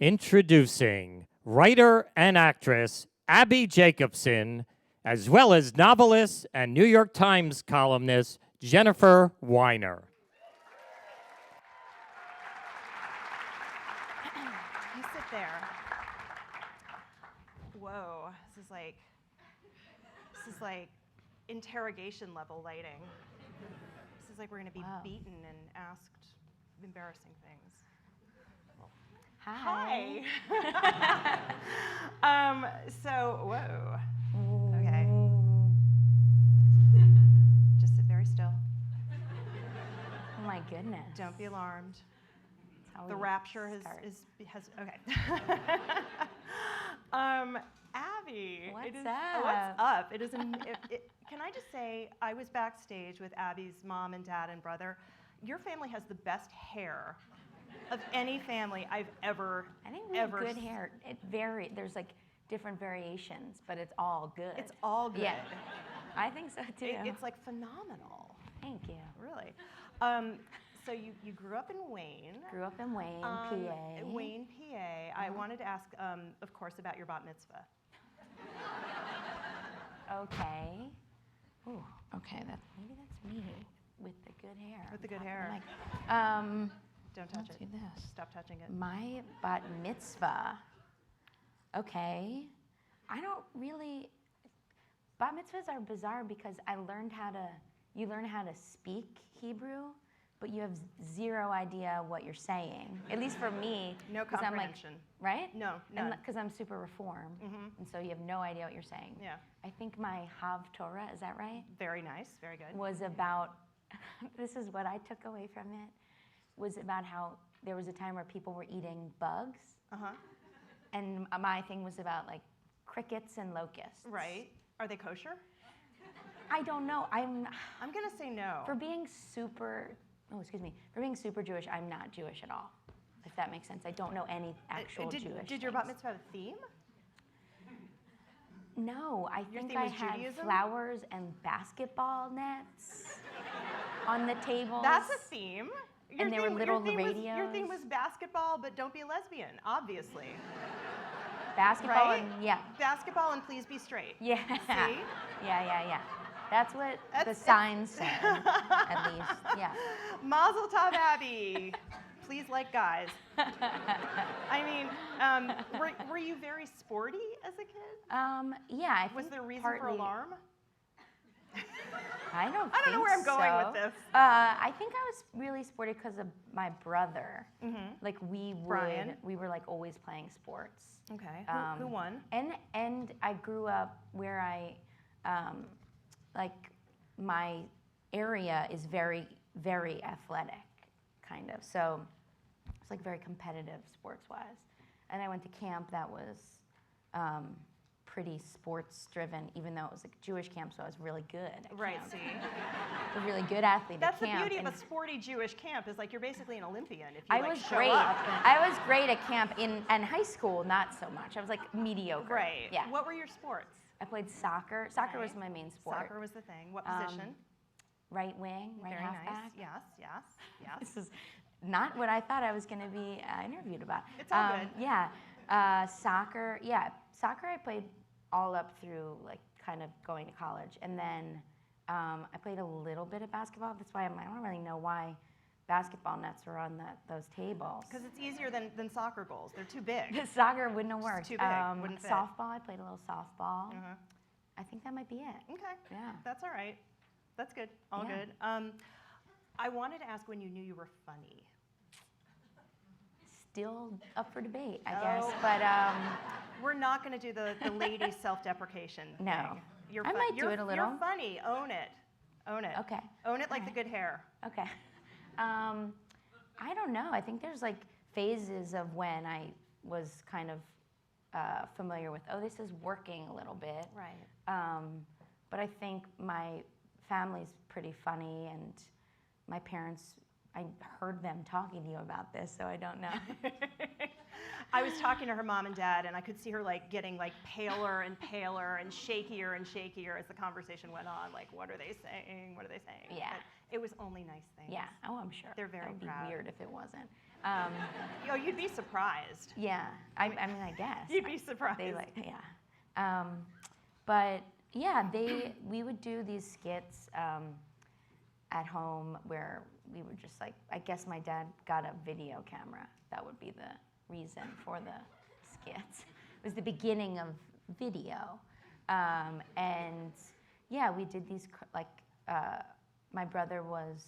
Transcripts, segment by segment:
Introducing writer and actress Abbi Jacobson, as well as novelist and New York Times columnist Jennifer Weiner. You sit there. Whoa, this is like interrogation level lighting. This is like we're gonna be beaten and asked embarrassing things. Hi. Whoa. Okay. Just sit very still. Oh my goodness. Don't be alarmed. The we rapture has okay. Abbi. What's up? What's up? It is. Can I just say, I was backstage with Abby's mom and dad and brother. Your family has the best hair of any family I've ever. I think we have good hair. It there's like different variations, but it's all good. It's all good. Yeah, I think so too. It's like phenomenal. Thank you. Really. So you grew up in Wayne. Grew up in Wayne, PA. Wayne, PA. I wanted to ask, of course, about your bat mitzvah. Okay. Ooh, okay. Maybe that's me with the good hair. With the good hair. Don't touch it. Do this. Stop touching it. My bat mitzvah. Okay. I don't really. Bat mitzvahs are bizarre because you learn how to speak Hebrew, but you have zero idea what you're saying. At least for me. No comprehension. Right? No, none. Because I'm super reform, and so you have no idea what you're saying. Yeah. I think my Hav Torah, is that right? Very nice. Very good. Was about, this is what I took away from it, was about how there was a time where people were eating bugs. And my thing was about like crickets and locusts. Right. Are they kosher? I don't know. I'm gonna say no. For being super Jewish, I'm not Jewish at all. If that makes sense. I don't know any actual Jewish Did your bat mitzvah have a theme? No, I think I had Judaism? flowers and basketball nets on the tables. That's a theme. And there were little radios. Your theme was basketball, but don't be a lesbian, obviously. Basketball right? and, yeah. Basketball and please be straight. Yeah. See? Yeah. That's what the sign said, at least. Yeah. Mazel tov, Abbi. Please like guys. I mean, were you very sporty as a kid? Yeah, I think was there a reason partly, for alarm? I don't know where I'm going with this. I think I was really sporty because of my brother. Like we were like always playing sports. Okay. Who won? And I grew up where like my area is very, very athletic, kind of. So it's like very competitive sports-wise. And I went to camp that was pretty sports-driven, even though it was like a Jewish camp, so I was really good at right, camp. see? A really good athlete That's at camp. The beauty of a sporty Jewish camp is like you're basically an Olympian if you I like was show great. up. I was great at camp and high school, not so much. I was like mediocre. Right. Yeah. What were your sports? I played soccer. Soccer was my main sport. Soccer was the thing. What position? Right wing, right Very halfback. nice. Yes. This is not what I thought I was going to be interviewed about. It's all good. Yeah. Soccer. Yeah. Soccer I played all up through like kind of going to college. And then I played a little bit of basketball. That's why I don't really know why basketball nets were on those tables. Because it's easier than soccer goals. They're too big. Soccer wouldn't have worked. It's too big. Wouldn't fit. Softball, I played a little softball. I think that might be it. Okay. Yeah. That's all right. That's good. All good. I wanted to ask when you knew you were funny. Still up for debate, I guess. But we're not going to do the lady self-deprecation no. thing. You're I might do it a little. You're funny. Own it. Own it. Okay. Own it like the good hair. Okay. I don't know. I think there's like phases of when I was kind of familiar with, this is working a little bit. Right. But I think my family's pretty funny, and my parents, I heard them talking to you about this, so I don't know. I was talking to her mom and dad, and I could see her like getting like paler and paler and shakier as the conversation went on. Like, what are they saying? What are they saying? Yeah. But it was only nice things. Yeah. Oh, I'm sure. They're very proud. That would be weird if it wasn't. You'd be surprised. Yeah, I mean, I guess. You'd be surprised. They yeah. But yeah, we would do these skits at home where we were just like, I guess my dad got a video camera. That would be the reason for the skits. It was the beginning of video. And yeah, we did these, my brother was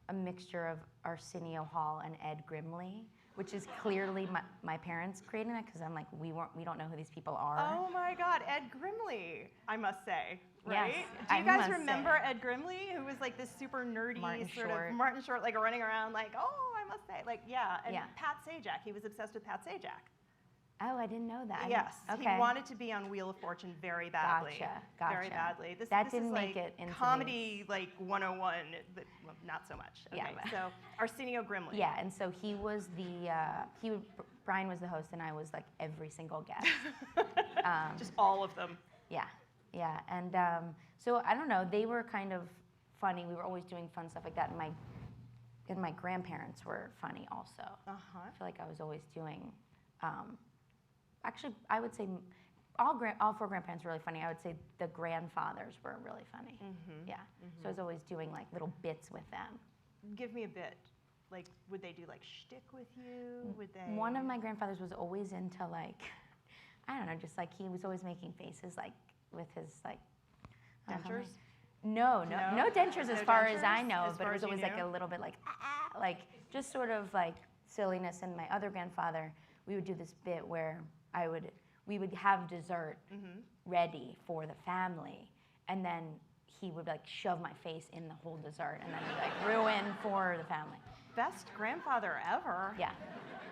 a mixture of Arsenio Hall and Ed Grimley, which is clearly my parents creating that, because I'm like, we don't know who these people are. Oh my God, Ed Grimley, I must say, right? Yes, Do you I guys must remember say. Ed Grimley, who was like this super nerdy Martin sort Short. of Martin Short, like running around like, oh, I must say, like, yeah. And Yeah. Pat Sajak, he was obsessed with Pat Sajak. Oh, I didn't know that. Yes, Okay. he wanted to be on Wheel of Fortune very badly. Gotcha. Very badly. That this didn't is make like it into comedy like 101, but well, not so much. Okay, Yeah. so Arsenio Grimley. Yeah, and so he was Brian was the host, and I was like every single guest. Just all of them. Yeah, and so I don't know, they were kind of funny. We were always doing fun stuff like that, and my grandparents were funny also. Uh-huh. I feel like I was always doing, actually, I would say all four grandparents were really funny. I would say the grandfathers were really funny. Mm-hmm. Yeah, so I was always doing like little bits with them. Give me a bit. Like, would they do like shtick with you? Would they? One of my grandfathers was always into like, I don't know, just like he was always making faces like with his like Dentures? No dentures as No far as I dentures, know, as but far it was as you always like knew? a little bit like like just sort of like silliness. And my other grandfather, we would do this bit where we would have dessert Mm-hmm. ready for the family, and then he would like shove my face in the whole dessert, and then like ruin for the family. Best grandfather ever. Yeah.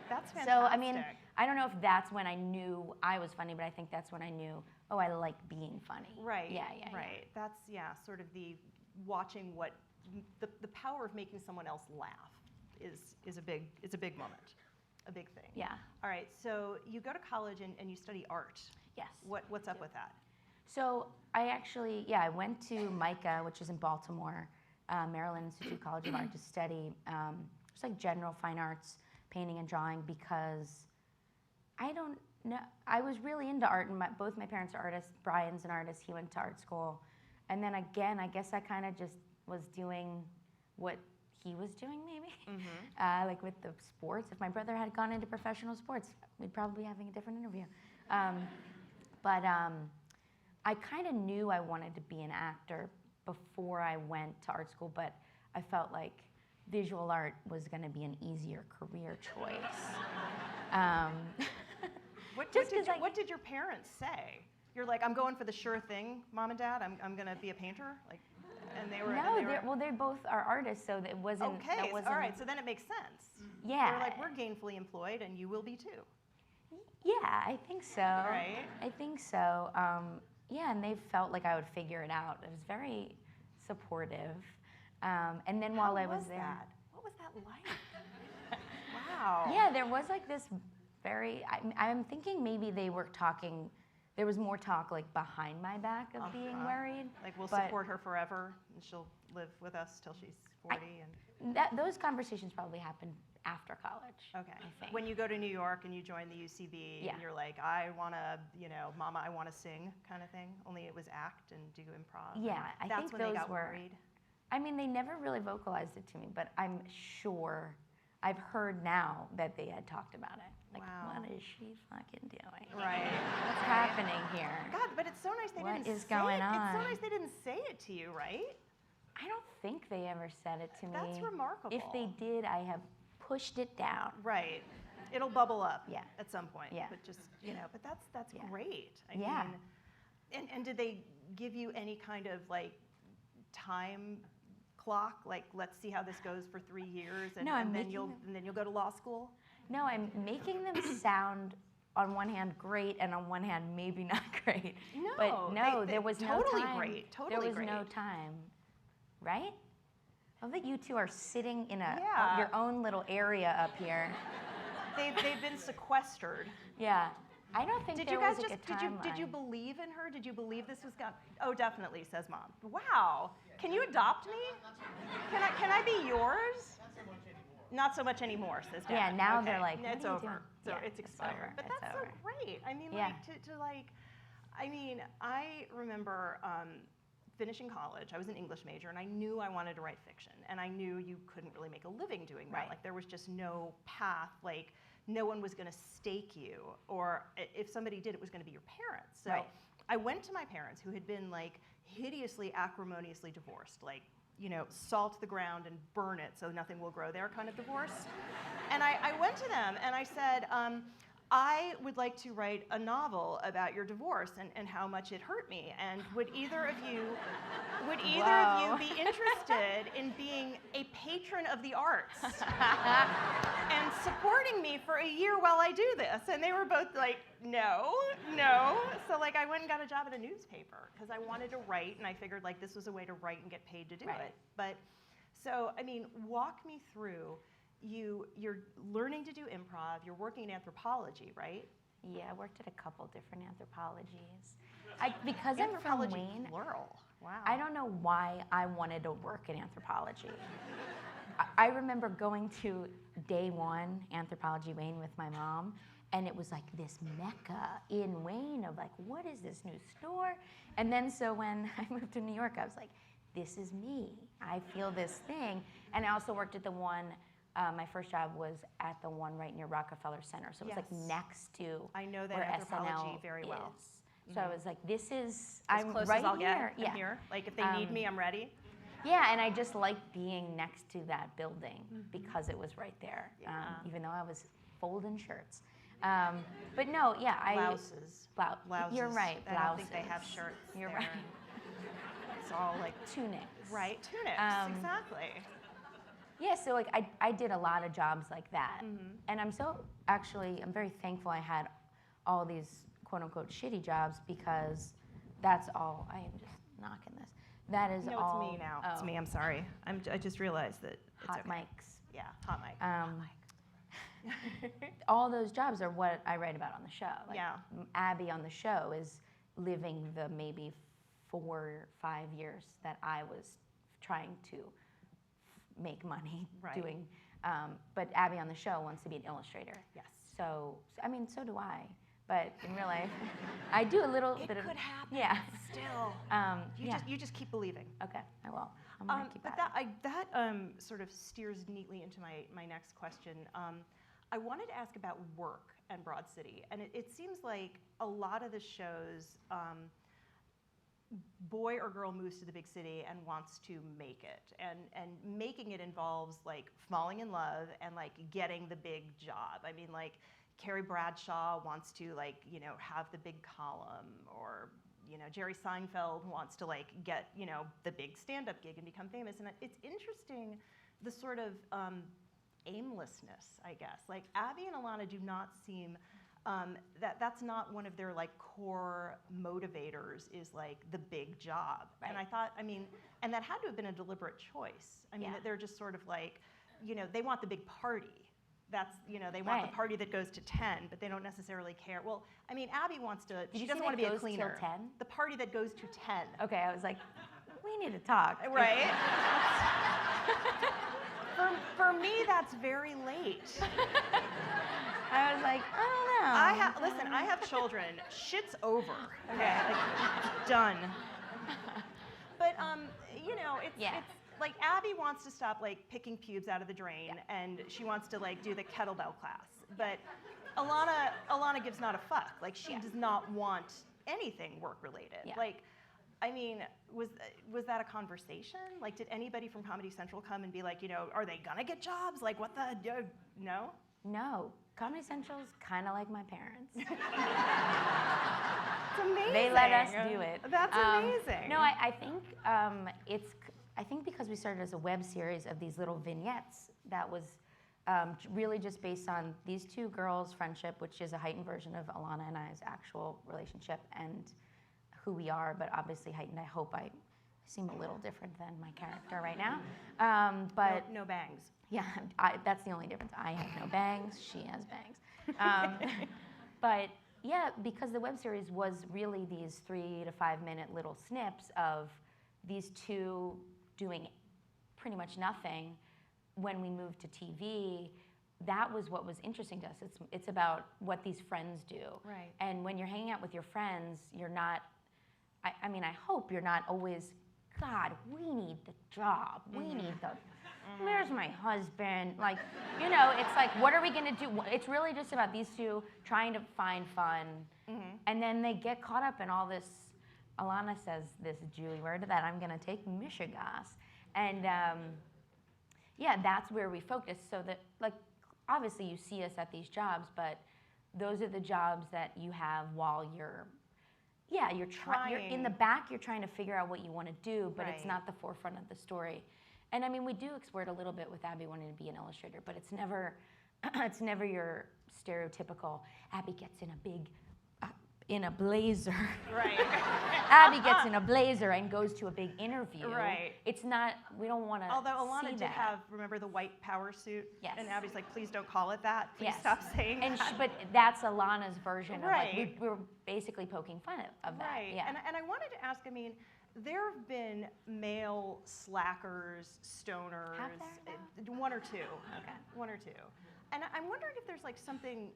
That's fantastic. So, I mean, I don't know if that's when I knew I was funny, but I think that's when I knew, oh, I like being funny. Right. Yeah. Right. That's sort of the watching what the power of making someone else laugh is a big moment, a big thing. Yeah. All right. So you go to college and you study art. Yes. What's up with that? So I went to MICA, which is in Baltimore, Maryland Institute College of Art, to study just like general fine arts, painting and drawing, because I don't know. I was really into art, and both my parents are artists. Brian's an artist. He went to art school. And then again, I guess I kind of just was doing what he was doing, maybe. Mm-hmm. Like with the sports. If my brother had gone into professional sports, we'd probably be having a different interview. But I kind of knew I wanted to be an actor before I went to art school, but I felt like visual art was going to be an easier career choice. What did your parents say? You're like, I'm going for the sure thing, Mom and Dad. I'm going to be a painter. Like, and they were. Well, they both are artists, so it wasn't. Okay. That wasn't, all right. So then it makes sense. Yeah. They're like, we're gainfully employed, and you will be too. Yeah, I think so. Right. I think so. Yeah, and they felt like I would figure it out. It was very supportive. And then while I was there, that? What was that like? Wow. yeah, there was like this very. I'm thinking maybe they were talking. There was more talk like behind my back of being worried. Like, we'll but support her forever, and she'll live with us till she's 40. those conversations probably happened after college. Okay. I think. When you go to New York and you join the UCB, Yeah. and you're like, I want to, Mama, I want to sing, kind of thing. Only it was act and do improv. Yeah, I That's think when those they got were. worried. I mean, they never really vocalized it to me, but I'm sure. I've heard now that they had talked about it. Like, Wow. what is she fucking doing? Right. What's happening here? God, but it's so nice they What didn't is say going it. It's so on? nice they didn't say it to you, right? I don't think they ever said it to me. That's remarkable. If they did, I have pushed it down. Right. It'll bubble up. Yeah. At some point. Yeah. But just but that's Yeah. great. I Yeah. mean, and did they give you any kind of like time clock? Like, let's see how this goes for 3 years, and, No, I'm and then making you'll them- and then you'll go to law school. No, I'm making them sound on one hand great, and on one hand maybe not great. No, but no, they- there was totally no time. great, totally there was no great. time, right? I love that you two are sitting in Yeah. your own little area up here. They've been sequestered. Yeah, I don't think Did there you guys was like just a did you timeline. believe in her? Did you believe this was going? Oh, definitely, says Mom. Wow. Can you adopt me? Can I be yours? Not so much anymore, says Dad. Yeah, now Okay. they're like, what it's are you over. doing? So Yeah, it's expired. over. But It's that's over. so great. I mean, Yeah. like, to like, I mean, I remember finishing college. I was an English major, and I knew I wanted to write fiction. And I knew you couldn't really make a living doing that. Right. Like, there was just no path. Like, no one was going to stake you. Or if somebody did, it was going to be your parents. So Right. I went to my parents, who had been, like, hideously, acrimoniously divorced. Like, you know, salt the ground and burn it so nothing will grow there kind of divorce. And I went to them and I said, I would like to write a novel about your divorce and how much it hurt me. And would either of you be interested in being a patron of the arts and supporting me for a year while I do this? And they were both like, no. So like I went and got a job at a newspaper because I wanted to write, and I figured like this was a way to write and get paid to do Right. it. But so I mean, walk me through. You're learning to do improv. You're working in anthropology, right? Yeah, I worked at a couple different anthropologies. Because I'm from Anthropology, Wayne, plural. Wow. I don't know why I wanted to work in anthropology. I remember going to day one, Anthropology Wayne, with my mom, and it was like this mecca in Wayne of like, what is this new store? And then so when I moved to New York, I was like, this is me. I feel this thing. And I also worked at the one, my first job was at the one right near Rockefeller Center. So it was like Yes. next to I know that where anthropology SNL very well. is. So I was like, this is, As I'm close right as I'll here. get from here. Like if they need me, I'm ready. Yeah, and I just liked being next to that building because it was right there, Yeah. even though I was folding shirts. But no, yeah, Blouses. Blouses. You're right, I don't think they blouses. have shirts. You're there. right. It's all like Tunics. right tunics. Exactly. Yeah, so like I did a lot of jobs like that. And I'm very thankful I had all these quote unquote shitty jobs because that's all, I am just knocking this. That is No, all. it's me now. It's oh, me. I'm sorry. I just realized that it's Hot okay. mics. Yeah, hot mic. All those jobs are what I write about on the show. Like, Yeah. Abby on the show is living the maybe 4 or 5 years that I was trying to make money Right. doing. But Abby on the show wants to be an illustrator. Yes. So I mean, so do I. But in real life, I do a little bit of. It could happen. Yeah. Still. Yeah. You just keep believing. Okay, I will. I'm gonna keep But at it. that sort of steers neatly into my next question. I wanted to ask about work and Broad City, and it seems like a lot of the shows, boy or girl moves to the big city and wants to make it, and making it involves like falling in love and like getting the big job. I mean, like Carrie Bradshaw wants to like have the big column, or Jerry Seinfeld wants to like get the big stand-up gig and become famous. And it's interesting the sort of aimlessness, I guess. Like Abbi and Ilana do not seem that's not one of their like core motivators, is like the big job. Right. And I thought, and that had to have been a deliberate choice. I mean, Yeah. that they're just sort of like, they want the big party. That's, they want Right. the party that goes to 10, but they don't necessarily care. Well, I mean, Abbi wants to, Did she you doesn't say want to that be a goes till cleaner. 10? The party that goes to 10. Okay, I was like, we need to talk. Right? for me, that's very late. I was like, I don't know. Listen, I have children. Shit's over. Okay, like it's done. But Yeah. it's like Abbi wants to stop like picking pubes out of the drain, and she wants to like do the kettlebell class. But Ilana gives not a fuck. Like she does not want anything work related. Yeah. Like, I mean, was that a conversation? Like, did anybody from Comedy Central come and be like, are they gonna get jobs? Like, what the? No. No, Comedy Central's kind of like my parents. It's amazing. They let us do it. That's amazing. No, I think because we started as a web series of these little vignettes that was really just based on these two girls' friendship, which is a heightened version of Ilana and I's actual relationship and who we are, but obviously heightened. I hope I seem a little different than my character right now. But no bangs. yeah, that's the only difference. I have no bangs, she has bangs. But yeah, because the web series was really these 3 to 5 minute little snips of these two doing pretty much nothing, when we moved to TV, that was what was interesting to us. It's about what these friends do. Right. And when you're hanging out with your friends, you're not, I mean, I hope you're not always, God, we need the job. We need the, where's my husband? Like, you know, it's like, what are we gonna do? It's really just about these two trying to find fun. And then they get caught up in all this, Alana says this Julie word, that I'm gonna take Michigas. And yeah, that's where we focus. So that, like, obviously you see us at these jobs, but those are the jobs that you have while you're, yeah, you're in the back, you're trying to figure out what you want to do, but it's not the forefront of the story. And I mean, we do explore it a little bit with Abbi wanting to be an illustrator, but it's never, it's never your stereotypical, Abbi gets in a big, in a blazer. Right. Abbi gets in a blazer and goes to a big interview. Right. It's not, we don't want to Although Alana see did that. have, remember the white power suit? Yes. And Abby's like, please don't call it that. Please Yes. stop saying And that. but that's Alana's version of like, Right. we're basically poking fun of that. Right. Yeah. And I wanted to ask, I mean, there have been male slackers, stoners, Have there, one or two. Okay. One or two. And I'm wondering if there's like something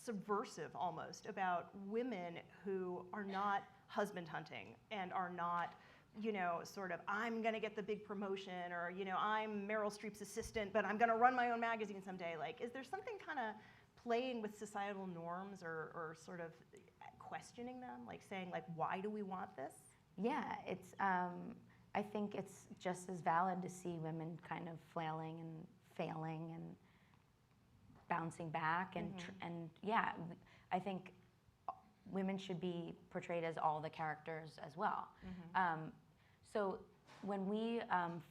subversive almost about women who are not husband hunting and are not, you know, sort of, I'm gonna get the big promotion, or, you know, I'm Meryl Streep's assistant, but I'm gonna run my own magazine someday. Like, is there something kind of playing with societal norms, or sort of questioning them, like saying, like, why do we want this? Yeah, it's. I think it's just as valid to see women kind of flailing and failing and bouncing back, and and yeah, I think women should be portrayed as all the characters as well. So when we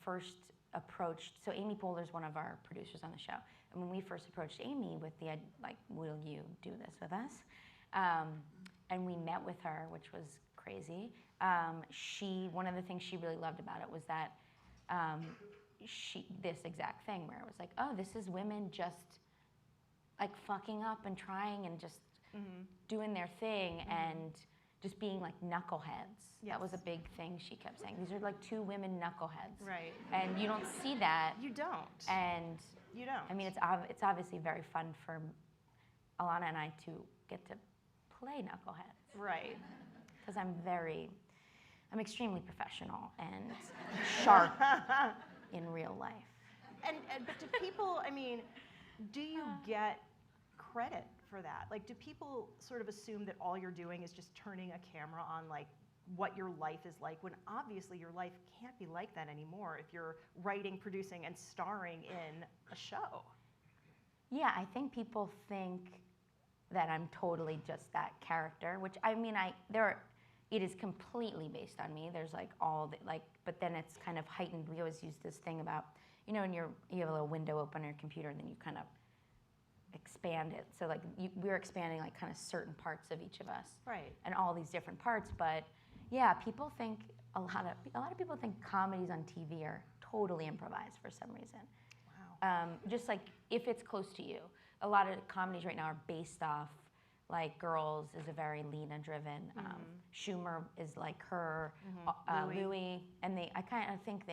first approached, so Amy Poehler's one of our producers on the show, and when we first approached Amy with the like, will you do this with us? And we met with her, which was crazy. One of the things she really loved about it was that this exact thing where it was like, oh, this is women just like fucking up and trying and just doing their thing and just being like knuckleheads. Yes. That was a big thing she kept saying. These are like two women knuckleheads. Right. And you don't see that. You don't. And You don't. I mean, it's obviously very fun for Alana and I to get to play knuckleheads. Right. Because I'm extremely professional and sharp in real life. But do people, I mean, do you get credit for that? Like, do people sort of assume that all you're doing is just turning a camera on, like, what your life is like, when obviously your life can't be like that anymore if you're writing, producing, and starring in a show? Yeah, I think people think that I'm totally just that character, which I mean, it is completely based on me. There's like all the, like, but then it's kind of heightened. We always use this thing about, you know, when you have a little window open on your computer and then you kind of expand it. So like we're expanding like kind of certain parts of each of us. Right. And all these different parts. But yeah, people think, a lot of people think comedies on TV are totally improvised for some reason. Wow. Just like if it's close to you. A lot of comedies right now are based off, like Girls is a very Lena-driven. Schumer is like her, Louis, and I kind of think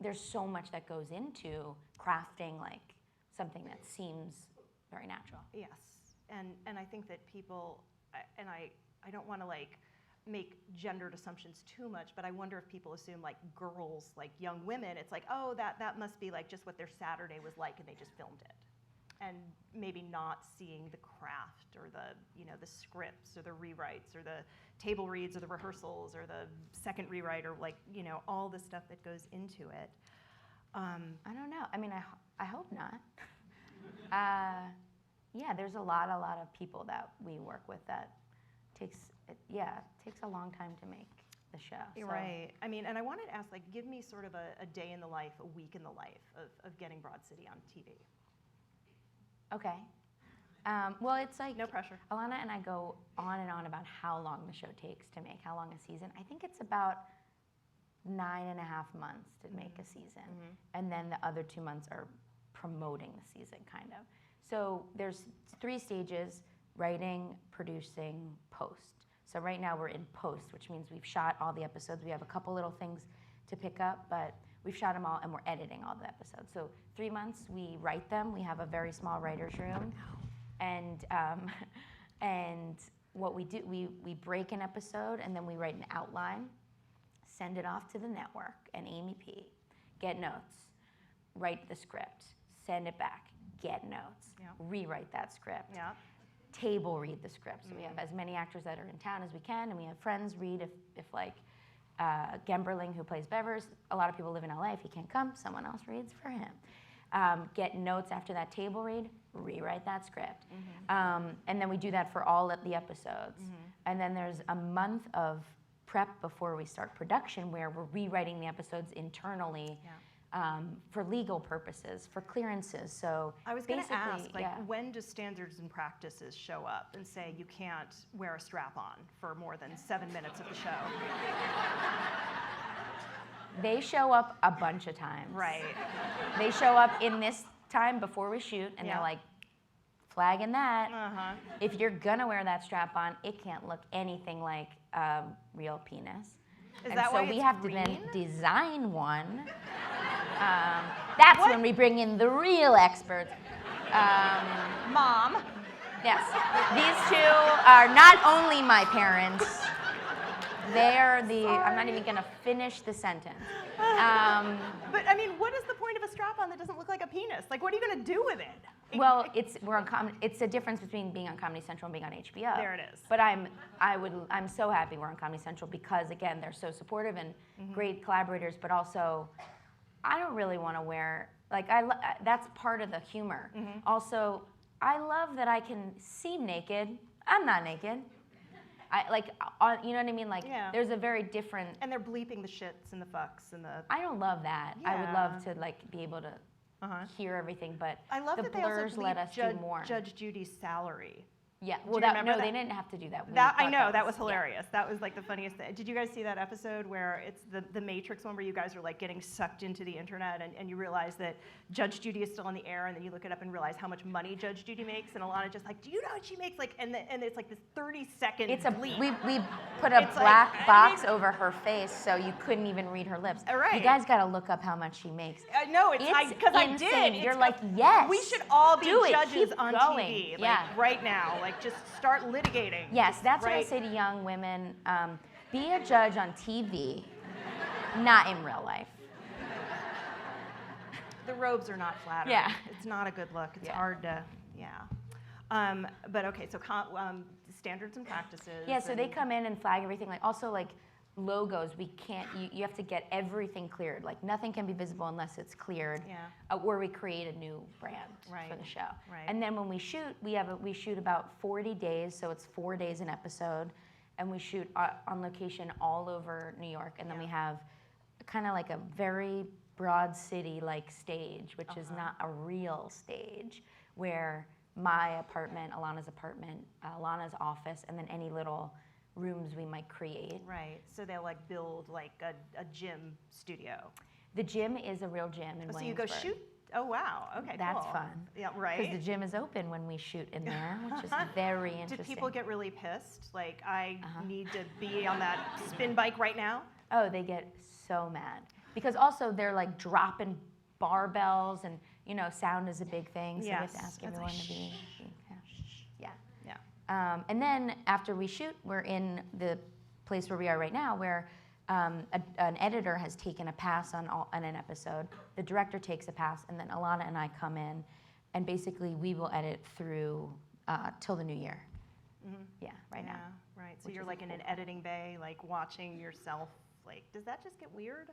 there's so much that goes into crafting like something that seems very natural. Yes, and I think that people, and I don't want to like make gendered assumptions too much, but I wonder if people assume like girls, like young women, it's like, oh, that must be like just what their Saturday was like, and they just filmed it. And maybe not seeing the craft or the scripts or the rewrites or the table reads or the rehearsals or the second rewrite or like, all the stuff that goes into it. I don't know. I mean, I hope not. Yeah, there's a lot of people that we work with that takes a long time to make the show. So. Right. I mean, and I wanted to ask, like, give me sort of a day in the life, a week in the life of getting Broad City on TV. Okay. Well, it's like... No pressure. Alana and I go on and on about how long the show takes to make, how long a season. I think it's about 9.5 months to make a season. And then the other 2 months are promoting the season, kind of. So there's 3 stages: writing, producing, post. So right now we're in post, which means we've shot all the episodes. We have a couple little things to pick up, but we've shot them all, and we're editing all the episodes. So 3 months, we write them. We have a very small writer's room. And what we do, we break an episode, and then we write an outline, send it off to the network and Amy P. Get notes, write the script, send it back, get notes, rewrite that script, table read the script. So we have as many actors that are in town as we can, and we have friends read if like Gemberling, who plays Bevers, a lot of people live in LA. If he can't come, someone else reads for him. Get notes after that table read, rewrite that script. And then we do that for all of the episodes. And then there's a month of prep before we start production where we're rewriting the episodes internally for legal purposes, for clearances. So I was going to ask, like, yeah. when do standards and practices show up and say you can't wear a strap-on for more than 7 minutes of the show? They show up a bunch of times. Right. They show up in this time before we shoot, and they're like, flagging that. If you're gonna wear that strap on, it can't look anything like a real penis. Is that why so we it's have green? to then design one. That's when we bring in the real experts. Mom. Yes, these two are not only my parents. They're the. I'm not even gonna finish the sentence. But I mean, what is the point of a strap-on that doesn't look like a penis? Like, what are you gonna do with it? Well, it's a difference between being on Comedy Central and being on HBO. There it is. But I'm so happy we're on Comedy Central because again they're so supportive and great collaborators. But also, I don't really want to wear that's part of the humor. Also, I love that I can seem naked. I'm not naked. You know what I mean? Like, there's a very different. And they're bleeping the shits and the fucks and the. I don't love that. I would love to be able to hear everything, but I love the that they also blurs let us do more. Judge Judy's salary. Yeah, Do well, you remember that? they didn't have to do that. That I know, that was hilarious. That was like the funniest thing. Did you guys see that episode where it's the Matrix one where you guys are like getting sucked into the internet and you realize that Judge Judy is still on the air and then you look it up and realize how much money Judge Judy makes and Alana just like, do you know what she makes? Like, and it's like this 30-second bleep. We put a black box over her face so you couldn't even read her lips. Right. You guys got to look up how much she makes. No, because I did. You're like, yes. We should all be do it. judges Keep on going. TV, Yeah. right now. Like, just start litigating. Yes, that's what I say to young women. Be a judge on TV, not in real life. The robes are not flattering. Yeah. It's not a good look. It's hard to, but okay, so standards and practices. Yeah, so they come in and flag everything. Like also like logos, we can't. You have to get everything cleared. Like nothing can be visible unless it's cleared. Yeah. Where we create a new brand for the show. Right. And then when we shoot, we shoot about 40 days, so it's 4 days an episode, and we shoot on location all over New York. And then we have kind of like a very broad city like stage, which is not a real stage, where my apartment, Alana's office, and then any little rooms we might create. Right. So they'll like build like a gym studio. The gym is a real gym in Williamsburg. So you go shoot. Oh wow. Okay. That's cool. fun. Yeah. Right. Because the gym is open when we shoot in there, which is very interesting. Did people get really pissed? Like I need to be on that spin bike right now. Oh, they get so mad because also they're like dropping barbells and sound is a big thing. So we have to ask everyone to be. And then after we shoot, we're in the place where we are right now, where an editor has taken a pass on an episode. The director takes a pass, and then Alana and I come in, and basically we will edit through till the new year. Yeah, right now. Right. So you're like in an editing bay, like watching yourself. Like, does that just get weird?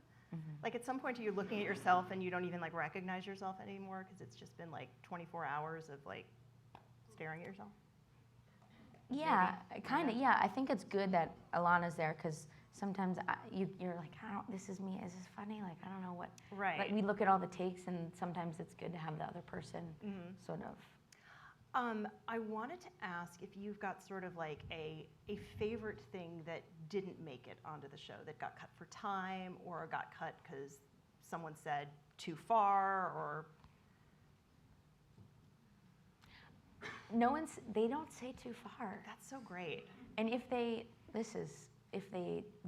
Like at some point, you're looking at yourself and you don't even like recognize yourself anymore because it's just been like 24 hours of like staring at yourself. Yeah, kind of. Yeah, I think it's good that Alana's there because sometimes you're like, this is me. Is this funny? Like, I don't know what. Right. Like, we look at all the takes, and sometimes it's good to have the other person sort of. I wanted to ask if you've got sort of like a favorite thing that didn't make it onto the show, that got cut for time or got cut because someone said too far or. They don't say too far. That's so great. And if they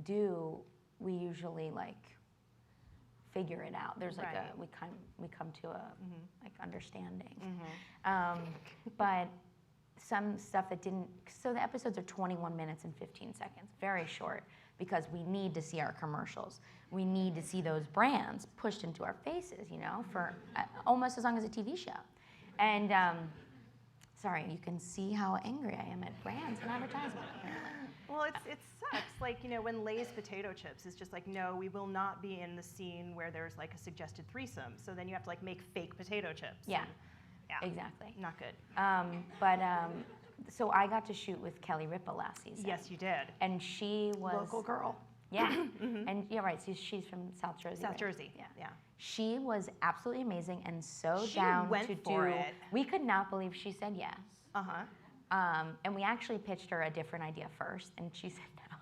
do, we usually like figure it out. There's like Right. we come to a like understanding. But some stuff that didn't. So the episodes are 21 minutes and 15 seconds, very short, because we need to see our commercials. We need to see those brands pushed into our faces, you know, for almost as long as a TV show. And sorry, you can see how angry I am at brands and advertising, apparently. Well, it sucks. Like, you know, when Lay's potato chips is just like, no, we will not be in the scene where there's like a suggested threesome. So then you have to like make fake potato chips. Yeah, Yeah. exactly. Not good. So I got to shoot with Kelly Ripa last season. Yes, you did. And she was Local girl. Yeah, and you're right. She's from South Jersey. South right? Jersey. Yeah. Yeah. She was absolutely amazing and so She down went to for do. it. We could not believe she said yes. Uh-huh. And we actually pitched her a different idea first, and she said no.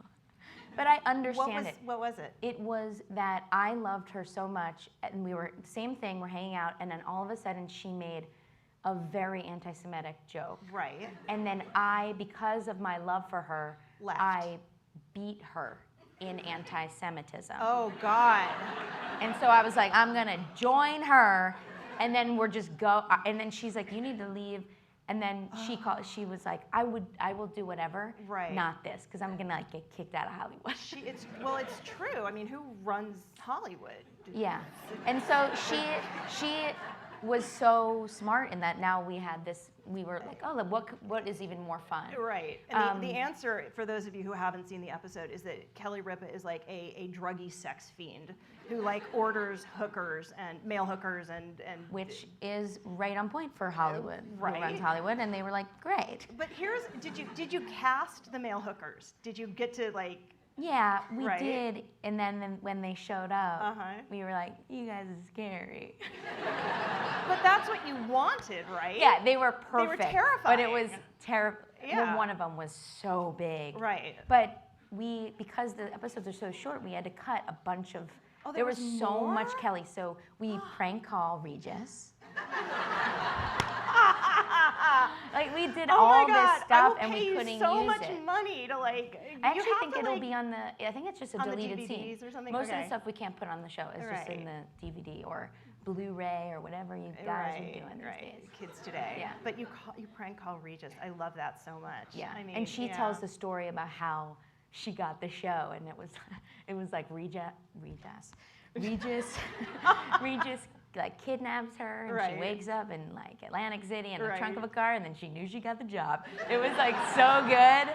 But I understand it. What was it? It was that I loved her so much, and we were same thing. We're hanging out, and then all of a sudden she made a very anti-Semitic joke. Right. And then I, because of my love for her, Left. I beat her in anti-Semitism. Oh, God. And so I was like, I'm gonna join her, and then we're just go. And then she's like, you need to leave. And then she was like, I will do whatever, Right. not this, because I'm gonna like get kicked out of Hollywood. It's true. I mean, who runs Hollywood? Yeah. And so she was so smart in that now we had this, we were like, oh, what is even more fun? Right. And the answer, for those of you who haven't seen the episode, is that Kelly Ripa is like a druggy sex fiend who like orders hookers and male hookers and Which is right on point for Hollywood, Right. who runs Hollywood, and they were like, great. But did you cast the male hookers? Did you get to like? Yeah, we Right. did, and then when they showed up, Uh-huh. we were like, you guys are scary. But that's what you wanted, right? Yeah, they were perfect. They were terrifying. But it was terrible. Yeah. Well, one of them was so big. Right. But because the episodes are so short, we had to cut a bunch of. Oh, there there was was so much more? Kelly, so we prank call Regis. Like we did Oh all my God, this stuff, I will and pay we you couldn't so use much it. money to like. I you actually have think to, it'll like, be on the. I think it's just a on the deleted DVDs scene. or something? Most of Okay. the stuff we can't put on the show. It's just in Right. the DVD or Blu-ray or whatever you guys Right, are doing these right. days. Kids today. Yeah. But you prank call Regis. I love that so much. Yeah, I mean, and she yeah. tells the story about how she got the show, and it was like Regis like kidnaps her, and Right. she wakes up in like Atlantic City in the Right. trunk of a car, and then she knew she got the job. It was like so good.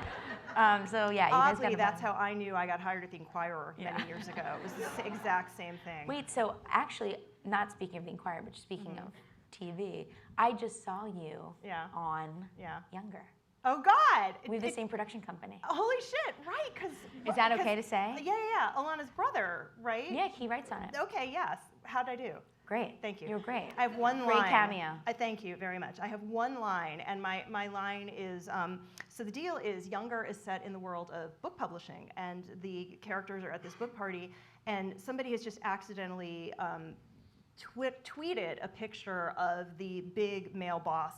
So yeah, you guys Oddly, got to. that's how I knew I got hired at the Inquirer Yeah. many years ago. It was the exact same thing. Wait, so actually, not speaking of the Inquirer, but speaking of TV, I just saw you Yeah. on Yeah. Younger. Oh God! We have the same production company. Holy shit! Right? Because Is that okay to say? Yeah. Alana's brother, right? Yeah, he writes on it. Okay. Yes. How'd I do? Great. Thank you. You're great. I have one Great line. cameo. I thank you very much. I have one line, and my line is, so the deal is Younger is set in the world of book publishing, and the characters are at this book party, and somebody has just accidentally tweeted a picture of the big male boss,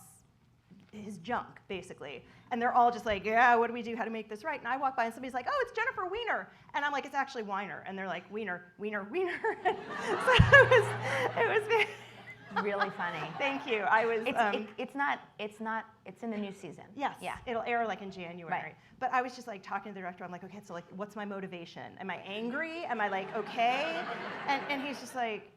his junk, basically. And they're all just like, yeah, what do we do? How to make this right? And I walk by and somebody's like, oh, it's Jennifer Weiner. And I'm like, it's actually Weiner. And they're like, Weiner. So it was Really funny. Thank you. I was. It's in the new season. Yes. Yeah. It'll air like in January. Right. But I was just like talking to the director. I'm like, okay, so like, what's my motivation? Am I angry? Am I like okay? And he's just like,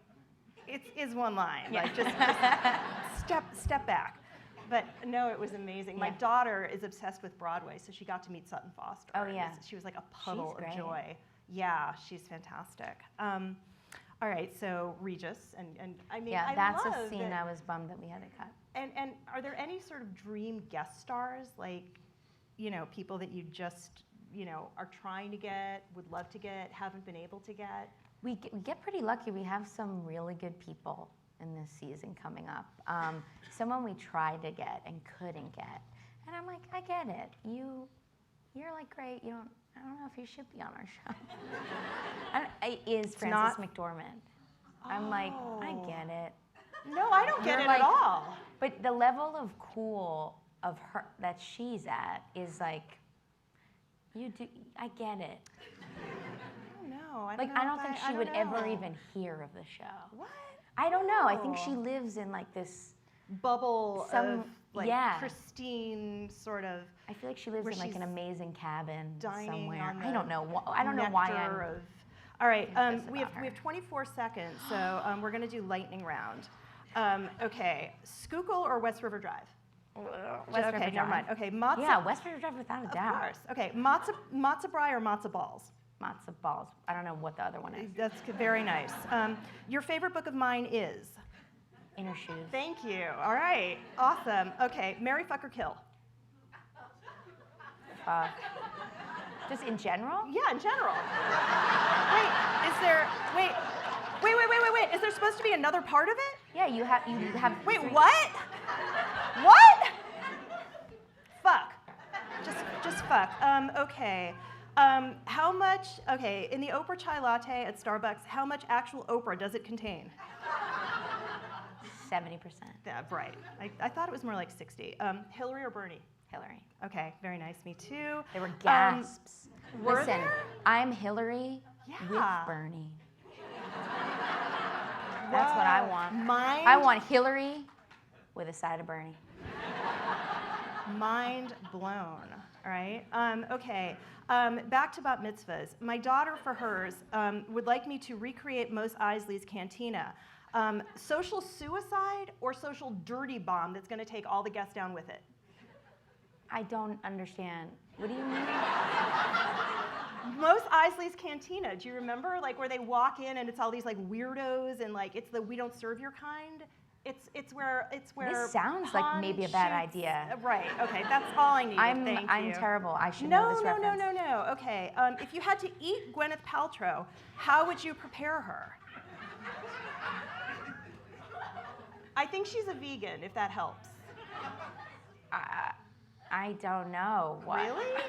it's one line. Yeah. Like just step back. But no, it was amazing. My Yeah. daughter is obsessed with Broadway, so she got to meet Sutton Foster. Oh, and yeah. she was like a puddle She's of great. joy. Yeah, she's fantastic. All right, so Regis, and I mean, Yeah, I that's love a scene that- I was bummed that we had to cut. And are there any sort of dream guest stars, like, you know, people that you just, you know, are trying to get, would love to get, haven't been able to get? We get pretty lucky. We have some really good people in this season coming up. Someone we tried to get and couldn't get. And I'm like, I get it. You're like great. I don't know if you should be on our show. It is Frances McDormand. I'm like, I get it. No, I don't get You're it like- at all. But the level of cool of her that she's at is like, I get it. I don't know. know. I Like, don't know I don't if think I she would don't ever know. even hear of the show. What? I don't know. I think Oh. she lives in like this Bubble Some- of like yeah. pristine sort of I feel like she lives Where in like an she's amazing cabin dining somewhere. on I don't the know. I don't know why nectar I'm. of. All right, curious we have about we have her. 24 seconds, so we're gonna do lightning round. Okay, Schuylkill or West River Drive? West okay, River never mind. Drive. Okay, matzo. Yeah, West River Drive without a Of doubt. course. Okay, matzo brie or matzo balls? Matzo balls. I don't know what the other one is. That's very nice. Your favorite book of mine is? Inner Shoes. Thank you. All right, awesome. Okay, marry, fuck, or kill? Just in general? Yeah, in general. Wait. Is there supposed to be another part of it? Yeah, you have. Wait, three- what? What? Fuck. Just fuck. Okay. How much? Okay, in the Oprah chai latte at Starbucks, how much actual Oprah does it contain? 70%. Yeah, right. I thought it was more like 60. Hillary or Bernie? Hillary. Okay, very nice. Me too. There were gasps. were Listen, there? I'm Hillary Yeah. with Bernie. That's what I want. Mind, I want Hillary with a side of Bernie. mind blown. All right. Okay. Back to bat mitzvahs. My daughter, for hers, would like me to recreate Mos Eisley's cantina. Social suicide or social dirty bomb that's going to take all the guests down with it? I don't understand. What do you mean? Mos Eisley's cantina. Do you remember, like, where they walk in and it's all these like weirdos and like it's the we don't serve your kind? It's where This sounds like Han maybe a bad shoots- idea. Right. Okay. That's all I needed. I'm Thank you. terrible. I should know No, this no, reference. no. Okay. If you had to eat Gwyneth Paltrow, how would you prepare her? I think she's a vegan, if that helps. I don't know. What? Really?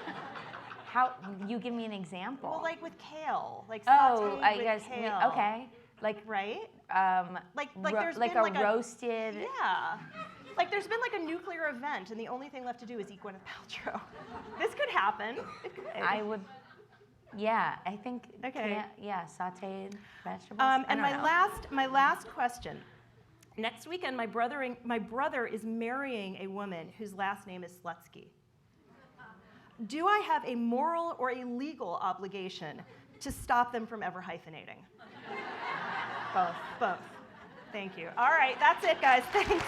How? You give me an example. Well, like with kale, like oh, sauteed I with guess. kale. Okay. Like Right? Like ro- there's like been a like roasted. Yeah. Like there's been like a nuclear event, and the only thing left to do is eat Gwyneth Paltrow. This could happen. It could. I would. Yeah, I think. Okay. Sautéed vegetables. And I don't know. my last question. Next weekend, my brother is marrying a woman whose last name is Slutsky. Do I have a moral or a legal obligation to stop them from ever hyphenating? Both. Both. Thank you. All right, that's it, guys. Thanks.